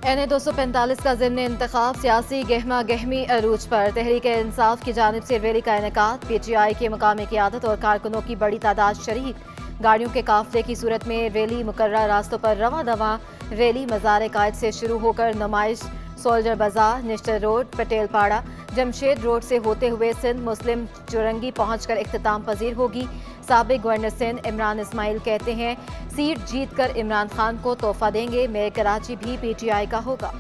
NA 245 का ज़िमनी इंतखाब सियासी गहमा गहमी अरूज पर। तहरीक इंसाफ की जानिब से रैली का इनेकाद। PTI के मकामी क़ियादत और कारकुनों की बड़ी तादाद शरीक। गाड़ियों के काफिले की सूरत में रैली मुकर्रर रास्तों पर रवां दवां। रैली मज़ार कायद से शुरू होकर नुमाइश सोल्जर बाजार, निश्तर रोड, पटेल पाड़ा, जमशेद रोड से होते हुए सिंध मुस्लिम चुरंगी पहुंचकर इख्तिताम पजीर होगी। साबिक गवर्नर सिंध इमरान इस्माइल कहते हैं, सीट जीत कर इमरान खान को तोहफा देंगे। मेयर कराची भी PTI का होगा।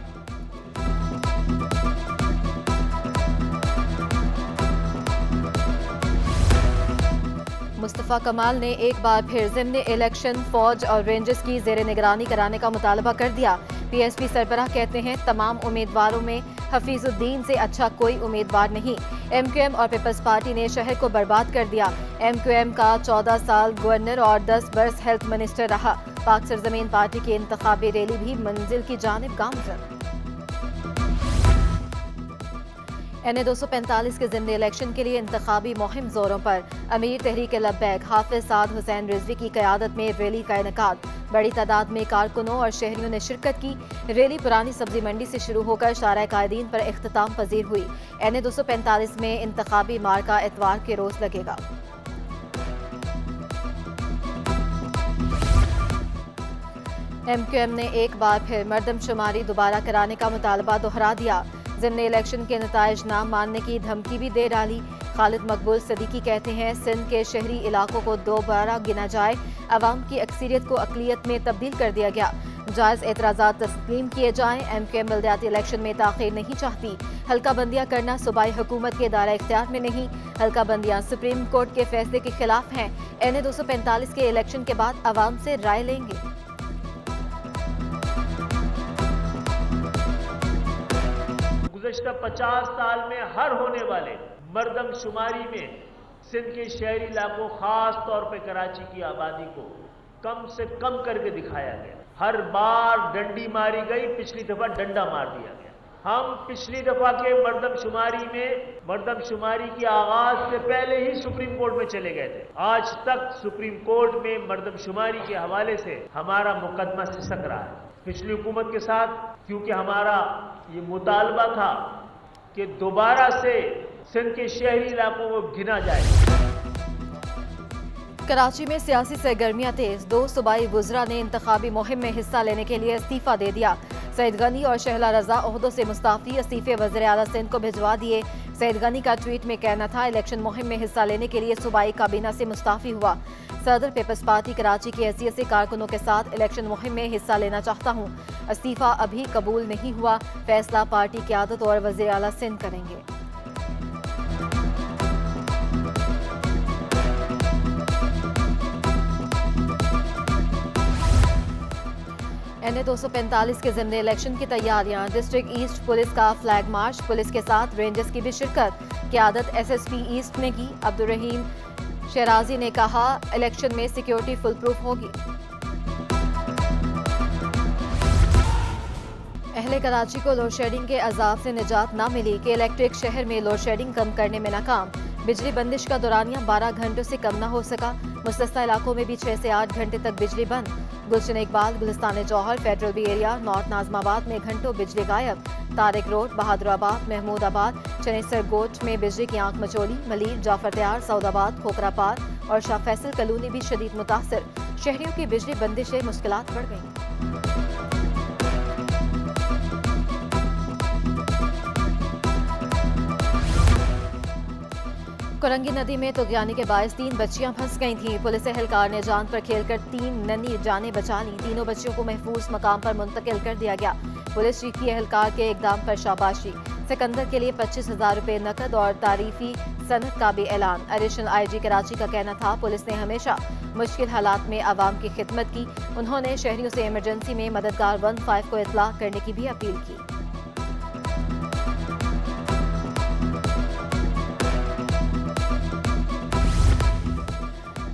मुस्तफ़ा कमाल ने एक बार फिर ज़िमनी इलेक्शन फौज और रेंजर्स की ज़ेर निगरानी कराने का मुतालबा कर दिया। PSP सरबराह कहते हैं, तमाम उम्मीदवारों में हफीजुद्दीन से अच्छा कोई उम्मीदवार नहीं। MQM और पीपल्स पार्टी ने शहर को बर्बाद कर दिया। MQM का 14 साल गवर्नर और 10 बरस हेल्थ मिनिस्टर रहा। पाक सरजमीन पार्टी की इंतखाबी रैली भी मंजिल की जानिब गामजन। NA 245 के ज़िमनी इलेक्शन के लिए इंतखाबी मुहिम जोरों पर। अमीर तहरीक लब्बैक हाफिज साद हुसैन रिजवी की क़यादत में रैली का इनेकाद। बड़ी तादाद में कारकुनों और शहरियों ने शिरकत की। रैली पुरानी सब्जी मंडी से शुरू होकर शारा कायदीन पर इख्तिताम पजीर हुई। NA 245 में इंतखाबी मार्का इतवार के रोज लगेगा। MQM ने एक बार फिर मर्दमशुमारी दोबारा कराने का मुतालबा दोहरा दिया। ज़िमनी इलेक्शन के नताइज ना मानने की धमकी भी दे डाली। खालिद मकबूल सदीकी कहते हैं, सिंध के शहरी इलाकों को दोबारा गिना जाए। अवाम की अक्सरियत को अकलियत में तब्दील कर दिया गया। जायज़ एतराज़ात तस्लीम किए जाएं। MQM बल्दियाती इलेक्शन में ताख़ीर नहीं चाहती। हल्का बंदियाँ करना सूबाई हुकूमत के दायरा इख्तियार में नहीं। हल्का बंदियाँ सुप्रीम कोर्ट के फैसले के खिलाफ हैं। NA 245 के इलेक्शन के बाद अवाम से राय लेंगे। गुज़श्ता 50 साल में हर होने वाले मर्दमशुमारी में सिंध के शहरी इलाकों, खास तौर पे कराची की आबादी को कम से कम करके दिखाया गया। हर बार डंडी मारी गई, पिछली दफा डंडा मार दिया गया। हम पिछली दफा के मर्दमशुमारी की आगाज से पहले ही सुप्रीम कोर्ट में चले गए थे। आज तक सुप्रीम कोर्ट में मर्दमशुमारी के हवाले से हमारा मुकदमा सिसक रहा है। पिछली हुकूमत के साथ क्योंकि हमारा ये मुतालबा था कि दोबारा से सिंध के शहरी इलाकों को गिना जाए। कराची में सियासी सरगर्मियां तेज। 2 सूबाई वुज़रा ने इंतखाबी मुहिम में हिस्सा लेने के लिए इस्तीफा दे दिया। सईद गनी और शहला रजा ओहदों से मुस्ताफी। इस्तीफे वज़ीर आला सिंध को भिजवा दिए। सईद गनी का ट्वीट में कहना था, इलेक्शन मुहिम में हिस्सा लेने के लिए सूबाई काबीना से मुस्ताफी हुआ। सदर पीपल्स पार्टी कराची की हैसियत से कारकुनों के साथ इलेक्शन मुहिम में हिस्सा लेना चाहता हूँ। इस्तीफा अभी कबूल नहीं हुआ। फैसला पार्टी क़यादत और वज़ीर आला सिंध करेंगे। NA 245 के ज़िमनी इलेक्शन की तैयारियां। डिस्ट्रिक्ट ईस्ट पुलिस का फ्लैग मार्च। पुलिस के साथ रेंजर्स की भी शिरकत। क़यादत SSP ईस्ट ने की। अब्दुर्रहीम शराजी ने कहा, इलेक्शन में सिक्योरिटी फुल प्रूफ होगी। अहले कराची को लोड शेडिंग के अजाब से निजात ना मिली कि इलेक्ट्रिक शहर में लोड शेडिंग कम करने में नाकाम। बिजली बंदिश का दौरानिया 12 घंटों से कम न हो सका। मुस्तस्ना इलाकों में भी 6 से 8 घंटे तक बिजली बंद। Gulshan Iqbal, Gulistan Jauhar, Federal B Area, North Nazimabad में घंटों बिजली गायब। तारिक रोड, बहादुराबाद, महमूदाबाद, चनेसर गोट में बिजली की आंख मचोली। मलीर, जाफर तैयार, सऊदाबाद, खोखरापार और शाह फैसल कलोनी भी शदीद मुतासर। शहरियों की बिजली बंदिश से मुश्किलात बढ़ गई। कुरंगी नदी में तुगयानी के बायस 3 बच्चियां फंस गई थीं। पुलिस एहलकार ने जान पर खेलकर 3 नन्ही जानें बचा लीं। तीनों बच्चियों को महफूज मकाम पर मुंतकिल कर दिया गया। पुलिस चीफ की एहलकार के इकदाम पर शाबाशी। सिकंदर के लिए 25,000 रुपये नकद और तारीफी सनद का भी ऐलान। एडिशनल IG कराची का कहना था, पुलिस ने हमेशा मुश्किल हालात में आवाम की खिदमत की। उन्होंने शहरियों से इमरजेंसी में मददगार 15 को इतला करने की भी अपील की।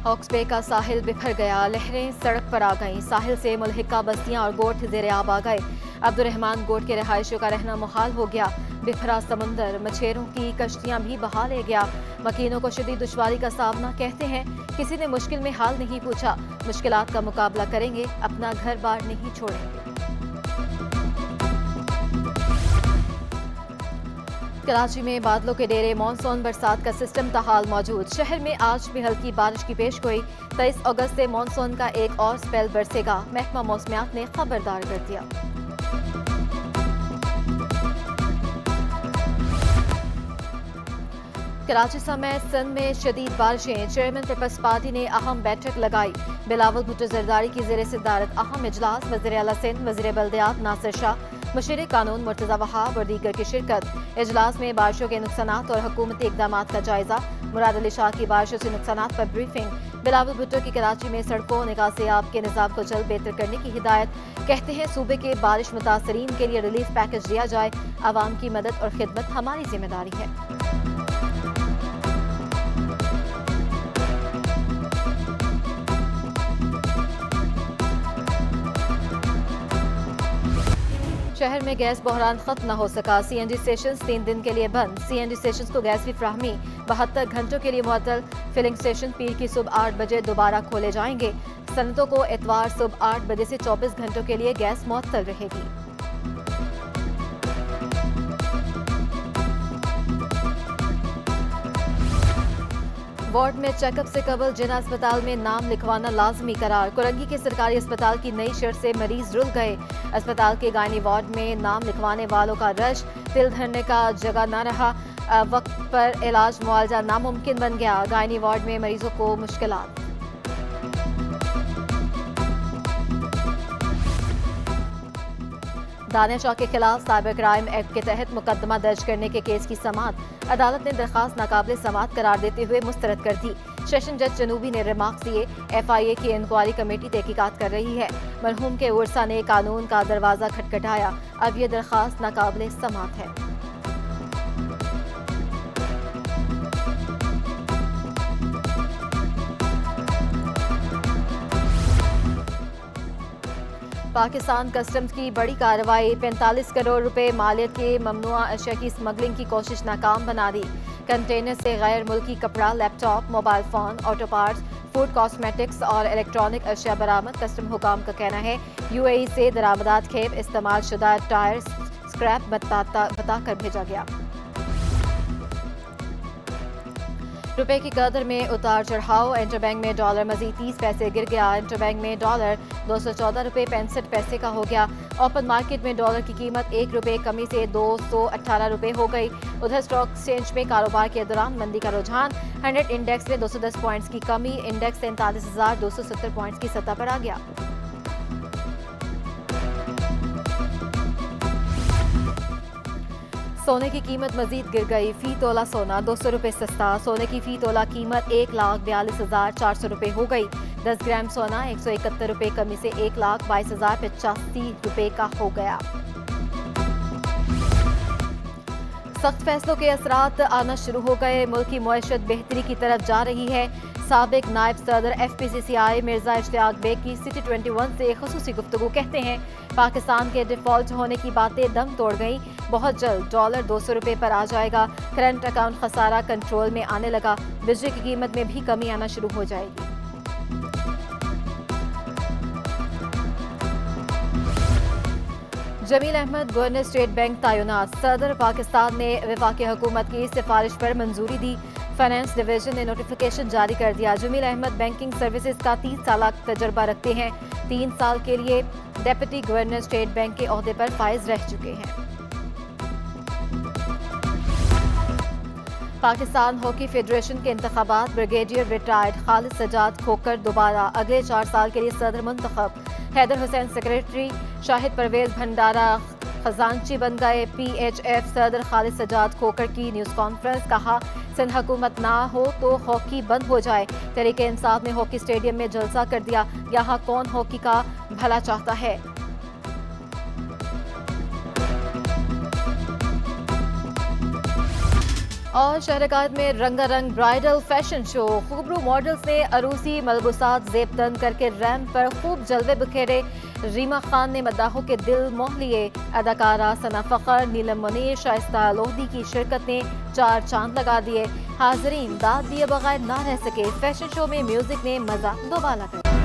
हॉक्स बे का साहिल बिखर गया। लहरें सड़क पर आ गईं। साहिल से मुल्हिका बस्तियां और गोट ज़ेरे आब आ गए। अब्दुर्रहमान गोट के रहायशियों का रहना मुहाल हो गया। बिखरा समुंदर, मछेरों की कश्तियां भी बहा ले गया। मकीनों को शदीद दुश्वारी का सामना। कहते हैं, किसी ने मुश्किल में हाल नहीं पूछा। मुश्किलात का मुकाबला करेंगे, अपना घर बार नहीं छोड़ेंगे। कराची में बादलों के डेरे मानसून बरसात का सिस्टम ताहाल मौजूद। शहर में आज भी हल्की बारिश की पेशगोई। 23 अगस्त से मानसून का एक और स्पेल बरसेगा, महकमा मौसमियात ने खबरदार कर दिया। कराची समेत सिंध में शदीद बारिशें। चेयरमैन पीपल्स पार्टी ने अहम बैठक लगाई। बिलावल भुट्टो जरदारी की जेर सदारत अहम इजलास। वज़ीर आला सिंध, वज़ीर बल्दियात नासिर शाह, मुशीर कानून मुर्तज़ा वहाब और दीगर की शिरकत। इजलास में बारिशों के नुकसानात और हुकूमती इकदाम का जायजा। मुराद अली शाह की बारिशों से नुकसानात पर ब्रीफिंग। बिलावल भुट्टो की कराची में सड़कों निकासी आब के निज़ाम को जल्द बेहतर करने की हिदायत। कहते हैं सूबे के बारिश मुतासरीन के लिए रिलीफ पैकेज दिया जाए। आवाम की मदद और खिदमत हमारी जिम्मेदारी है। शहर में गैस बहरान खत्म न हो सका। सीएनजी स्टेशन 3 दिन के लिए बंद। सीएनजी स्टेशन को गैस की फ्राहमी 72 घंटों के लिए मुअत्तल। फिलिंग स्टेशन पीर की सुबह 8 बजे दोबारा खोले जाएंगे। सनतों को इतवार सुबह 8 बजे से 24 घंटों के लिए गैस मुअत्तल रहेगी। वार्ड में चेकअप से कबल जिना अस्पताल में नाम लिखवाना लाजमी करार। कुरंगी के सरकारी अस्पताल की नई शर्त से मरीज रुल गए। अस्पताल के गायनी वार्ड में नाम लिखवाने वालों का रश। तिल धरने का जगह न रहा। वक्त पर इलाज मुआवजा नामुमकिन बन गया। गायनी वार्ड में मरीजों को मुश्किलात। दानिश शाह के खिलाफ साइबर क्राइम एक्ट के तहत मुकदमा दर्ज करने के केस की समाअत। अदालत ने दरखास्त नाकाबिल समाअत करार देते हुए मुस्तरद कर दी। सेशन जज जनूबी ने रिमार्क्स दिए। FIA की इंक्वायरी कमेटी तहकीकात कर रही है। मरहूम के उर्सा ने कानून का दरवाजा खटखटाया। अब ये दरखास्त नाकाबिल समाअत है। पाकिस्तान कस्टम्स की बड़ी कार्रवाई। 45 करोड़ रुपए मालियत के ममनुआ अशिया की स्मगलिंग की कोशिश नाकाम बना दी। कंटेनर से गैर मुल्की कपड़ा, laptop, mobile phone, auto parts, food cosmetics और इलेक्ट्रॉनिक अशिया बरामद। कस्टम हुकाम का कहना है UAE से दरामदात खेप इस्तेमाल शुदा टायर स्क्रैप बताकर भेजा गया। रुपए की कदर में उतार चढ़ाव। इंटरबैंक में डॉलर मजीद 30 पैसे गिर गया। इंटरबैंक में डॉलर 214 रुपए 65 पैसे का हो गया। ओपन मार्केट में डॉलर की कीमत 1 रुपए कमी से 218 रुपए हो गई। उधर स्टॉक एक्सचेंज में कारोबार के दौरान मंदी का रुझान। 100 इंडेक्स में 210 पॉइंट्स की कमी। इंडेक्स 43,270 पॉइंट्स की सतह पर आ गया। सोने की कीमत मजीद गिर गई। फी तोला सोना 200 रुपए सस्ता। सोने की फी तोला कीमत 1,42,400 रुपए हो गई। 10 ग्राम सोना 171 रुपए कमी से 1,22,085 रुपए का हो गया। सख्त फैसलों के असरात आना शुरू हो गए। मुल्क की मईशत बेहतरी की तरफ जा रही है। साबिक नायब सदर FPCCI मिर्जा इश्तियाक बेग की सिटी 21 से खुसूसी गुफ्तगू। कहते हैं पाकिस्तान के डिफॉल्ट होने की बातें दम तोड़ गई। बहुत जल्द डॉलर 200 रुपए पर आ जाएगा। करंट अकाउंट खसारा कंट्रोल में आने लगा। बिजली की कीमत में भी कमी आना शुरू हो जाएगी। Jameel Ahmed governor State Bank तैनात। सदर पाकिस्तान ने वफाकी हुकूमत की सिफारिश पर मंजूरी दी। फाइनेंस डिवीजन ने नोटिफिकेशन जारी कर दिया। जमील अहमद बैंकिंग सर्विसेज का 30 साल तजर्बा रखते हैं। 3 साल के लिए डेप्यूटी गवर्नर स्टेट बैंक के ओहदे पर फाइज रह चुके हैं। पाकिस्तान हॉकी फेडरेशन के इंतखाबात। ब्रिगेडियर रिटायर्ड खालिद सजाद खोकर दोबारा अगले 4 साल के लिए सदर मुंतखब। हैदर हुसैन सेक्रेटरी। शाहिद परवेज भंडारा खजांची बन गए। PHF सदर खालिद सजाद खोकर की न्यूज़ कॉन्फ्रेंस। कहा सिंध हुकूमत ना हो तो हॉकी बंद हो जाए। तहरीके इंसाफ ने हॉकी स्टेडियम में जलसा कर दिया। यहाँ कौन हॉकी का भला चाहता है। और शहरकायद में रंगारंग ब्राइडल फैशन शो। खूबरू मॉडल्स ने अरूसी मलबूसात ज़ेबतन करके रैंप पर खूब जलवे बिखेरे। रीमा खान ने मद्दाहों के दिल मोह लिए। अदाकारा सना फ़खर, नीलम मुनीर, शाइस्ता लोधी की शिरकत ने 4 चांद लगा दिए। हाज़रीन दाद दिए बगैर ना रह सके। फैशन शो में म्यूजिक ने मजा दोबाला कर